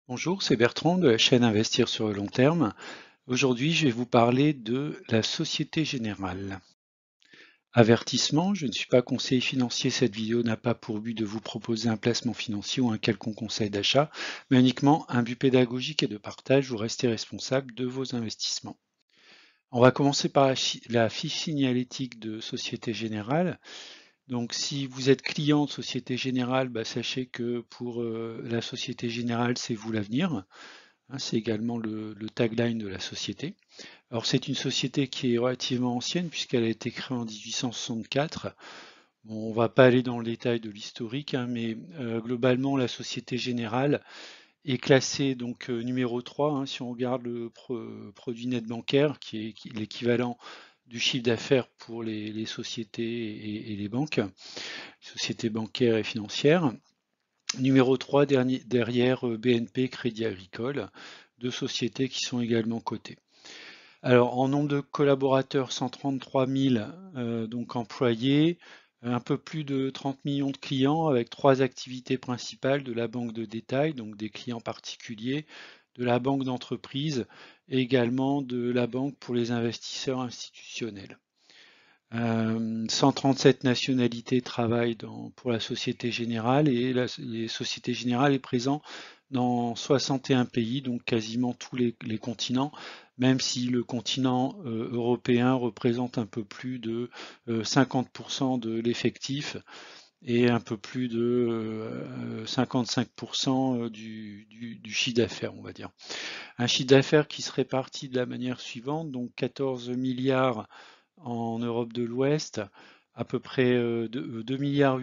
Bonjour, c'est Bertrand de la chaîne Investir sur le long terme. Aujourd'hui, je vais vous parler de la Société Générale. Avertissement, je ne suis pas conseiller financier, cette vidéo n'a pas pour but de vous proposer un placement financier ou un quelconque conseil d'achat, mais uniquement un but pédagogique et de partage, vous restez responsable de vos investissements. On va commencer par la fiche signalétique de Société Générale. Donc si vous êtes client de Société Générale, sachez que pour la Société Générale, c'est vous l'avenir. C'est également le tagline de la société. Alors c'est une société qui est relativement ancienne puisqu'elle a été créée en 1864. Bon, on ne va pas aller dans le détail de l'historique, mais globalement la Société Générale est classée donc numéro 3, si on regarde le produit net bancaire qui est l'équivalent du chiffre d'affaires pour les sociétés et les banques, sociétés bancaires et financières. Numéro 3 derrière BNP Crédit Agricole, deux sociétés qui sont également cotées. Alors en nombre de collaborateurs, 133 000 donc employés, un peu plus de 30 millions de clients avec trois activités principales, de la banque de détail, donc des clients particuliers, de la banque d'entreprise et également de la banque pour les investisseurs institutionnels. 137 nationalités travaillent pour la Société Générale et la Société Générale est présente dans 61 pays, donc quasiment tous les continents, même si le continent européen représente un peu plus de 50% de l'effectif et un peu plus de 55% du chiffre d'affaires, on va dire. Un chiffre d'affaires qui se répartit de la manière suivante, donc 14 milliards en Europe de l'Ouest, à peu près 2,8 milliards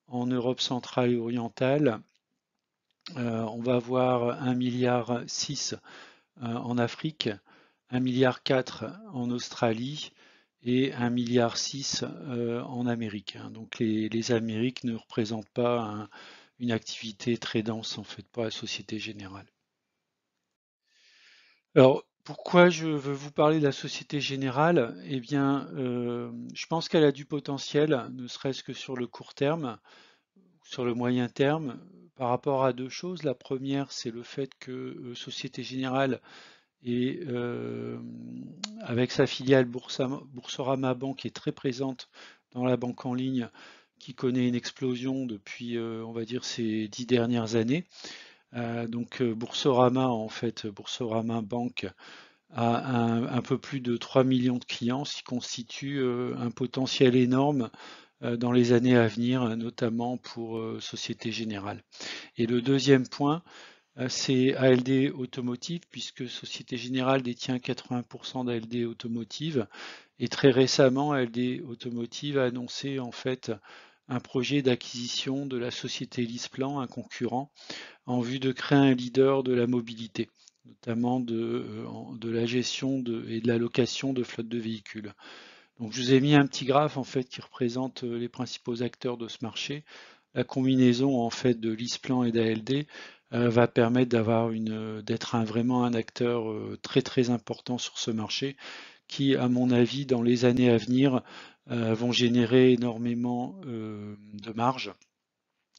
en Europe centrale et orientale. On va avoir 1,6 milliard en Afrique, 1,4 milliard en Australie et 1,6 milliard en Amérique. Donc les Amériques ne représentent pas une activité très dense en fait pour la Société Générale. Alors, pourquoi je veux vous parler de la Société Générale? Eh bien, je pense qu'elle a du potentiel, ne serait-ce que sur le court terme, sur le moyen terme, par rapport à deux choses. La première, c'est le fait que Société Générale est, avec sa filiale Boursorama Banque, est très présente dans la banque en ligne, qui connaît une explosion depuis, on va dire, ces 10 dernières années. Donc Boursorama, en fait, Boursorama Banque a un peu plus de 3 millions de clients, ce qui constitue un potentiel énorme dans les années à venir, notamment pour Société Générale. Et le deuxième point, c'est ALD Automotive, puisque Société Générale détient 80% d'ALD Automotive. Et très récemment, ALD Automotive a annoncé en fait un projet d'acquisition de la société LeasePlan, un concurrent, en vue de créer un leader de la mobilité, notamment de la gestion et de la location de flottes de véhicules. Donc je vous ai mis un petit graphe en fait qui représente les principaux acteurs de ce marché. La combinaison en fait de LeasePlan et d'ALD va permettre d'être vraiment un acteur très très important sur ce marché qui, à mon avis, dans les années à venir, vont générer énormément de marge,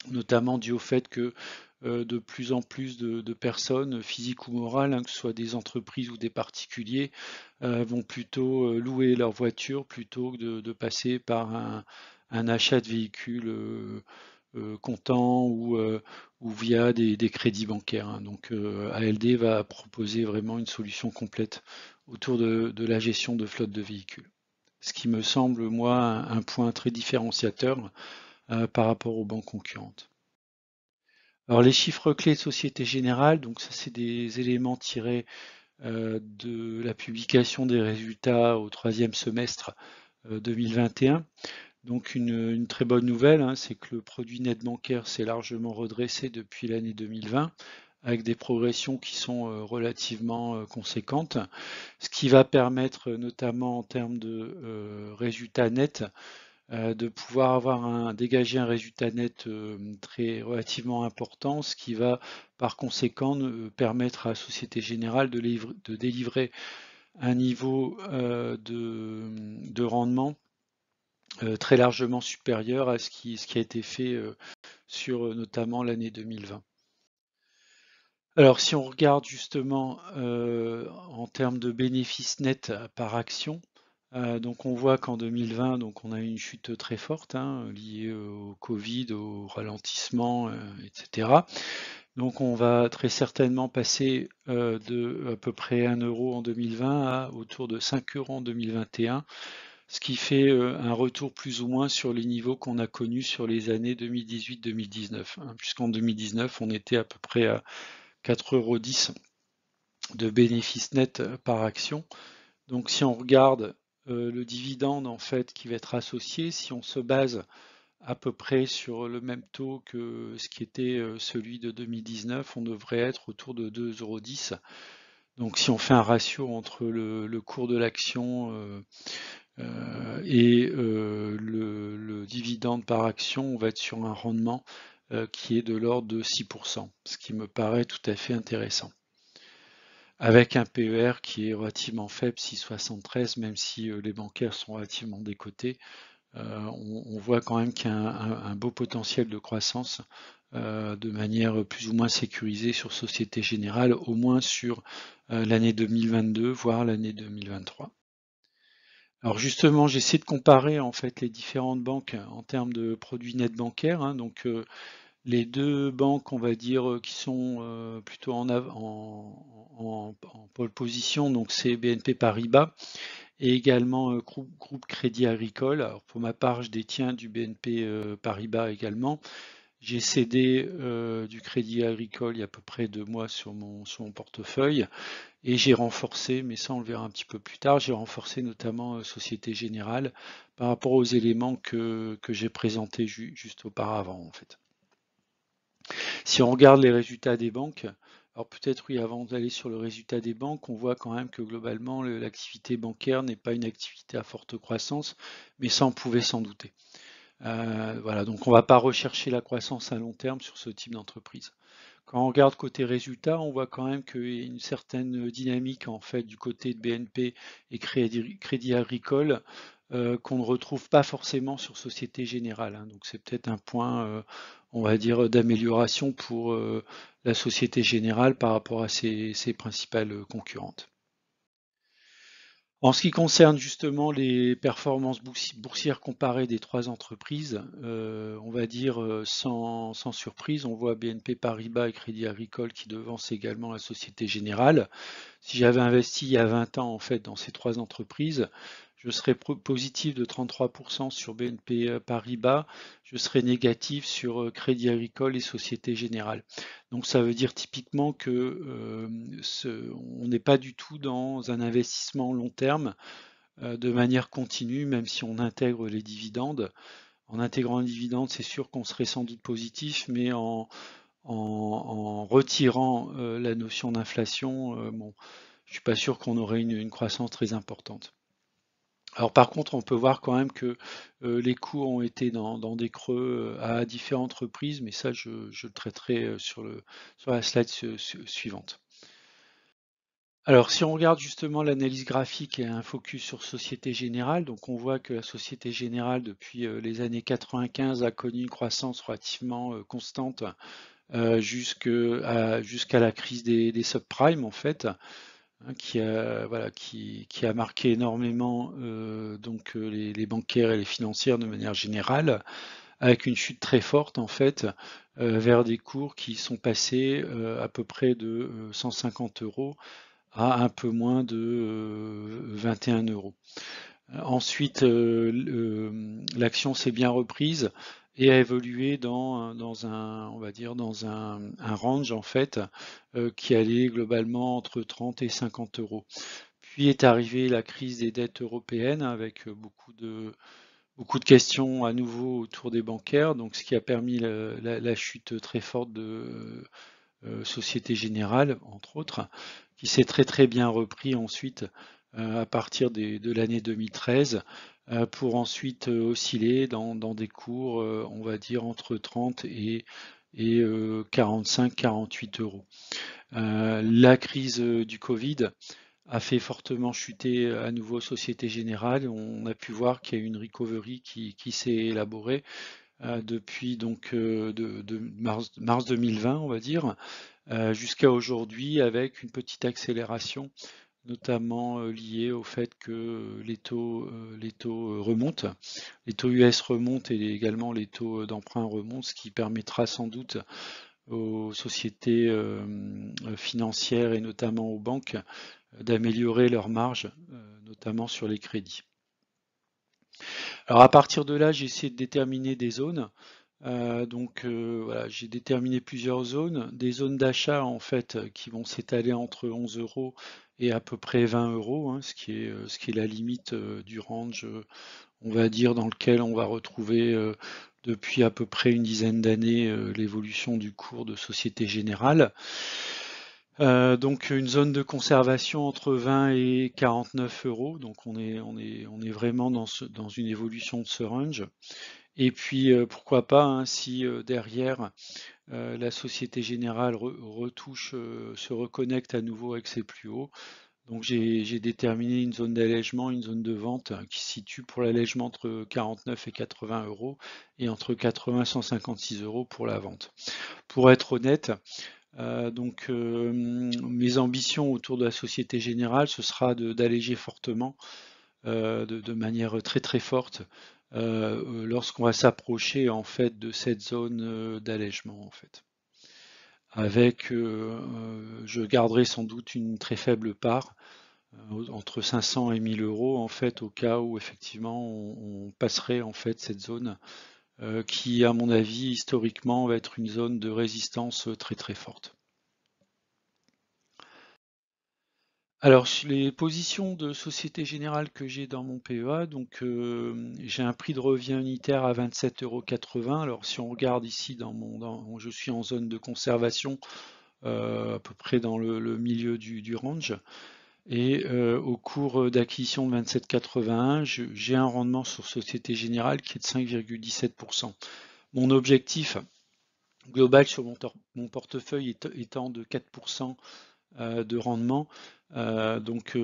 notamment dû au fait que de plus en plus de personnes, physiques ou morales, que ce soit des entreprises ou des particuliers, vont plutôt louer leur voiture plutôt que de passer par un achat de véhicule comptant ou via des crédits bancaires. Donc ALD va proposer vraiment une solution complète autour de la gestion de flotte de véhicules. Ce qui me semble, moi, un point très différenciateur par rapport aux banques concurrentes. Alors les chiffres clés de Société Générale, donc ça c'est des éléments tirés de la publication des résultats au troisième semestre 2021. Donc une très bonne nouvelle, c'est que le produit net bancaire s'est largement redressé depuis l'année 2020 avec des progressions qui sont relativement conséquentes, ce qui va permettre notamment en termes de résultats nets de pouvoir dégager un résultat net très relativement important, ce qui va par conséquent permettre à la Société Générale de délivrer un niveau de rendement très largement supérieur à ce qui a été fait sur notamment l'année 2020. Alors, si on regarde justement en termes de bénéfices nets par action, donc on voit qu'en 2020, donc on a eu une chute très forte liée au Covid, au ralentissement, etc. Donc on va très certainement passer de à peu près 1 euro en 2020 à autour de 5 euros en 2021, ce qui fait un retour plus ou moins sur les niveaux qu'on a connus sur les années 2018-2019, puisqu'en 2019 on était à peu près à 4,10 € de bénéfices nets par action. Donc si on regarde le dividende en fait qui va être associé, si on se base à peu près sur le même taux que ce qui était celui de 2019, on devrait être autour de 2,10 €. Donc si on fait un ratio entre le cours de l'action et le dividende par action, on va être sur un rendement qui est de l'ordre de 6%, ce qui me paraît tout à fait intéressant. Avec un PER qui est relativement faible, 6,73, même si les bancaires sont relativement décotés, on voit quand même qu'il y a un beau potentiel de croissance de manière plus ou moins sécurisée sur Société Générale, au moins sur l'année 2022, voire l'année 2023. Alors justement, j'essaie de comparer en fait les différentes banques en termes de produits nets bancaires. Donc les deux banques, on va dire, qui sont plutôt en pole position, donc c'est BNP Paribas et également groupe Crédit Agricole. Alors pour ma part, je détiens du BNP Paribas également. J'ai cédé du Crédit Agricole il y a à peu près 2 mois sur mon portefeuille et j'ai renforcé, mais ça on le verra un petit peu plus tard, j'ai renforcé notamment Société Générale par rapport aux éléments que j'ai présentés juste auparavant en fait. Si on regarde les résultats des banques, alors peut-être oui, avant d'aller sur le résultat des banques, on voit quand même que globalement l'activité bancaire n'est pas une activité à forte croissance, mais ça on pouvait s'en douter. Voilà, donc on ne va pas rechercher la croissance à long terme sur ce type d'entreprise. Quand on regarde côté résultat, on voit quand même qu'il y a une certaine dynamique en fait du côté de BNP et Crédit Agricole qu'on ne retrouve pas forcément sur Société Générale. Donc c'est peut-être un point, on va dire, d'amélioration pour la Société Générale par rapport à ses principales concurrentes. En ce qui concerne justement les performances boursières comparées des trois entreprises, on va dire sans surprise, on voit BNP Paribas et Crédit Agricole qui devancent également la Société Générale. Si j'avais investi il y a 20 ans en fait dans ces trois entreprises, je serais positif de 33% sur BNP Paribas, je serais négatif sur Crédit Agricole et Société Générale. Donc ça veut dire typiquement que on n'est pas du tout dans un investissement long terme de manière continue, même si on intègre les dividendes. En intégrant un dividende, c'est sûr qu'on serait sans doute positif, mais en retirant la notion d'inflation, bon, je suis pas sûr qu'on aurait une croissance très importante. Alors par contre, on peut voir quand même que les cours ont été dans des creux à différentes reprises, mais ça, je le traiterai sur la slide suivante. Alors, si on regarde justement l'analyse graphique et un focus sur Société Générale, donc on voit que la Société Générale, depuis les années 95, a connu une croissance relativement constante jusqu'à la crise des subprimes, en fait, voilà, qui a marqué énormément donc les bancaires et les financières de manière générale, avec une chute très forte en fait vers des cours qui sont passés à peu près de 150 € à un peu moins de 21 €. Ensuite, l'action s'est bien reprise et a évolué dans un, on va dire, dans un range en fait qui allait globalement entre 30 et 50 €. Puis est arrivée la crise des dettes européennes avec beaucoup de questions à nouveau autour des bancaires, donc ce qui a permis la chute très forte de Société Générale, entre autres, qui s'est très bien repris ensuite à partir de l'année 2013 pour ensuite osciller dans des cours, on va dire, entre 30 et 45-48 €. La crise du Covid a fait fortement chuter à nouveau Société Générale. On a pu voir qu'il y a eu une recovery qui s'est élaborée depuis donc de mars 2020, on va dire, jusqu'à aujourd'hui, avec une petite accélération, notamment liée au fait que les taux remontent, les taux US remontent et également les taux d'emprunt remontent, ce qui permettra sans doute aux sociétés financières et notamment aux banques d'améliorer leurs marges, notamment sur les crédits. Alors à partir de là, j'ai essayé de déterminer des zones. Voilà, j'ai déterminé plusieurs zones, des zones d'achat en fait qui vont s'étaler entre 11 euros et à peu près 20 euros, hein, ce qui est la limite du range, on va dire, dans lequel on va retrouver depuis à peu près une dizaine d'années l'évolution du cours de Société Générale. Donc une zone de conservation entre 20 et 49 euros, donc on est vraiment dans une évolution de ce range. Et puis pourquoi pas, hein, si derrière la Société Générale retouche, se reconnecte à nouveau avec ses plus hauts. Donc j'ai déterminé une zone d'allègement, une zone de vente qui se situe pour l'allègement entre 49 et 80 euros et entre 80 et 156 euros pour la vente. Pour être honnête, mes ambitions autour de la Société Générale, ce sera d'alléger fortement, de manière très très forte, lorsqu'on va s'approcher en fait de cette zone d'allègement en fait. Avec, je garderai sans doute une très faible part, entre 500 et 1000 euros en fait, au cas où effectivement on passerait en fait cette zone, qui à mon avis historiquement va être une zone de résistance très très forte. Alors, sur les positions de Société Générale que j'ai dans mon PEA, donc j'ai un prix de revient unitaire à 27,80 €. Alors, si on regarde ici, je suis en zone de conservation, à peu près dans le milieu du range. Et au cours d'acquisition de 27,81, j'ai un rendement sur Société Générale qui est de 5,17%. Mon objectif global sur mon portefeuille étant de 4% de rendement.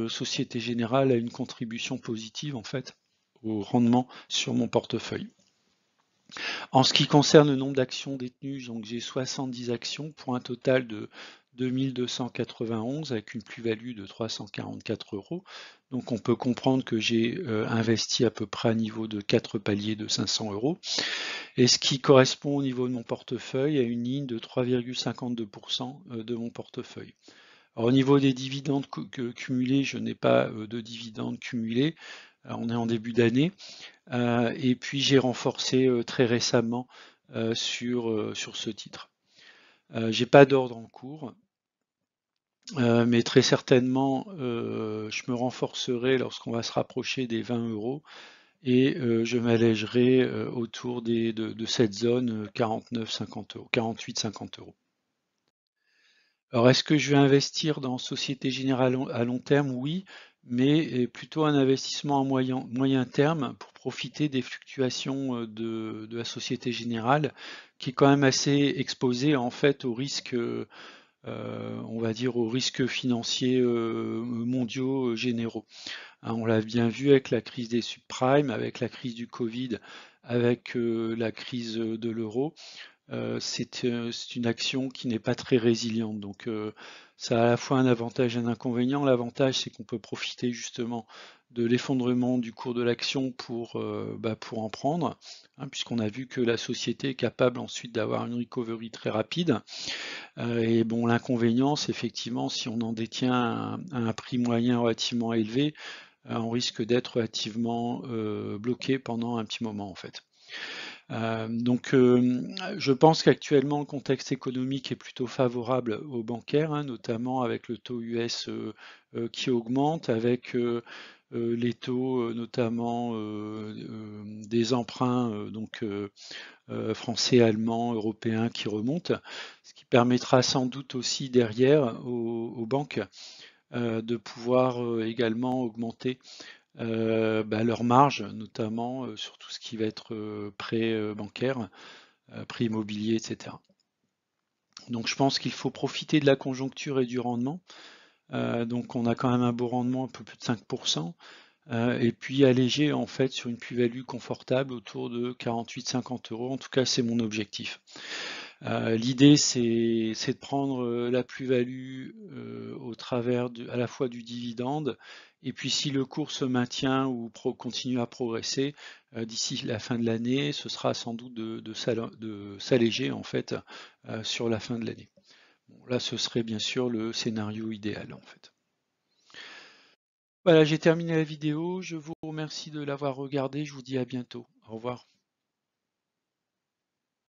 Société Générale a une contribution positive en fait au rendement sur mon portefeuille. En ce qui concerne le nombre d'actions détenues, donc j'ai 70 actions pour un total de 2291 avec une plus-value de 344 euros. Donc on peut comprendre que j'ai investi à peu près à niveau de 4 paliers de 500 euros. Et ce qui correspond au niveau de mon portefeuille à une ligne de 3,52% de mon portefeuille. Alors, au niveau des dividendes cumulés, je n'ai pas de dividendes cumulés. On est en début d'année. Et puis j'ai renforcé très récemment sur ce titre. J'ai pas d'ordre en cours, mais très certainement je me renforcerai lorsqu'on va se rapprocher des 20 euros et je m'allégerai autour de cette zone 49-50 euros, 48-50 euros. Alors, est-ce que je vais investir dans Société Générale à long terme? Oui, mais plutôt un investissement à moyen terme pour profiter des fluctuations de la Société Générale, qui est quand même assez exposée en fait aux risques, on va dire aux risques financiers mondiaux généraux. Hein, on l'a bien vu avec la crise des subprimes, avec la crise du Covid, avec la crise de l'euro. C'est une action qui n'est pas très résiliente. Donc ça a à la fois un avantage et un inconvénient. L'avantage, c'est qu'on peut profiter justement de l'effondrement du cours de l'action pour en prendre, hein, puisqu'on a vu que la société est capable ensuite d'avoir une recovery très rapide. Et bon, l'inconvénient, c'est effectivement si on en détient un prix moyen relativement élevé, on risque d'être relativement bloqué pendant un petit moment en fait. Je pense qu'actuellement, le contexte économique est plutôt favorable aux bancaires, hein, notamment avec le taux US qui augmente, avec les taux notamment des emprunts français, allemands, européens qui remontent, ce qui permettra sans doute aussi derrière aux banques de pouvoir également augmenter leur marge, notamment sur tout ce qui va être prêt bancaire, prêt immobilier, etc. Donc je pense qu'il faut profiter de la conjoncture et du rendement. Donc on a quand même un beau rendement, un peu plus de 5%. et puis alléger en fait sur une plus-value confortable autour de 48-50 euros. En tout cas, c'est mon objectif. L'idée, c'est de prendre la plus-value au travers à la fois du dividende, et puis si le cours se maintient ou continue à progresser, d'ici la fin de l'année, ce sera sans doute de s'alléger en fait sur la fin de l'année. Bon, là, ce serait bien sûr le scénario idéal en fait. Voilà, j'ai terminé la vidéo. Je vous remercie de l'avoir regardée. Je vous dis à bientôt. Au revoir.